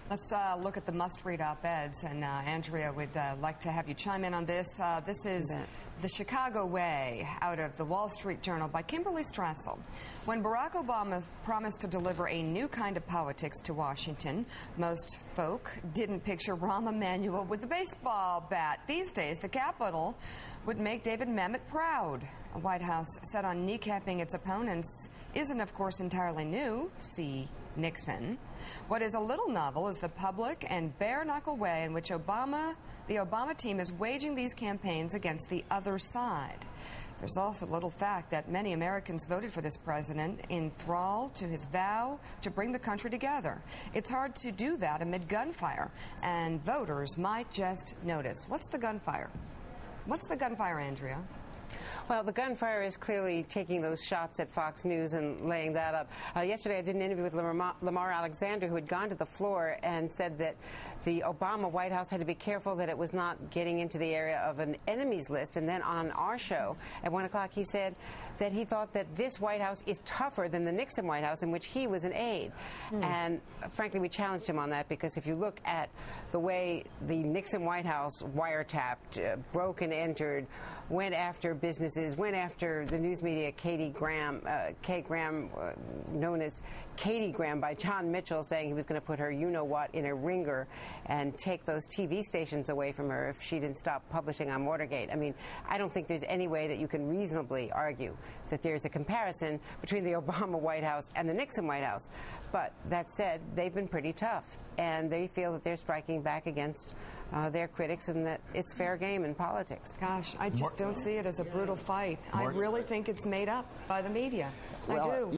Let's look at the must-read op-eds, and Andrea would like to have you chime in on this. This is The Chicago Way, out of the Wall Street Journal by Kimberly Strassel. When Barack Obama promised to deliver a new kind of politics to Washington, most folk didn't picture Rahm Emanuel with the baseball bat. These days, the Capitol would make David Mamet proud. A White House set on kneecapping its opponents isn't, of course, entirely new. See Nixon. What is a little novel is the public and bare-knuckle way in which the Obama team is waging these campaigns against the other side. There's also little fact that many Americans voted for this president in thrall to his vow to bring the country together. It's hard to do that amid gunfire, and voters might just notice. What's the gunfire? What's the gunfire, Andrea? Well, the gunfire is clearly taking those shots at Fox News and laying that up. Yesterday, I did an interview with Lamar Alexander, who had gone to the floor and said that the Obama White House had to be careful that it was not getting into the area of an enemies list. And then on our show at 1 o'clock, he said that he thought that this White House is tougher than the Nixon White House, in which he was an aide. And frankly, we challenged him on that, because if you look at the way the Nixon White House wiretapped, broke and entered, went after businesses, went after the news media, Kay Graham, known as Katie Graham by John Mitchell, saying he was going to put her you-know-what in a ringer and take those TV stations away from her if she didn't stop publishing on Watergate. I mean, I don't think there's any way that you can reasonably argue that there's a comparison between the Obama White House and the Nixon White House. But that said, they've been pretty tough, and they feel that they're striking back against their critics, and that it's fair game in politics. Gosh, I just don't see it as a brutal fight. I really think it's made up by the media. I do.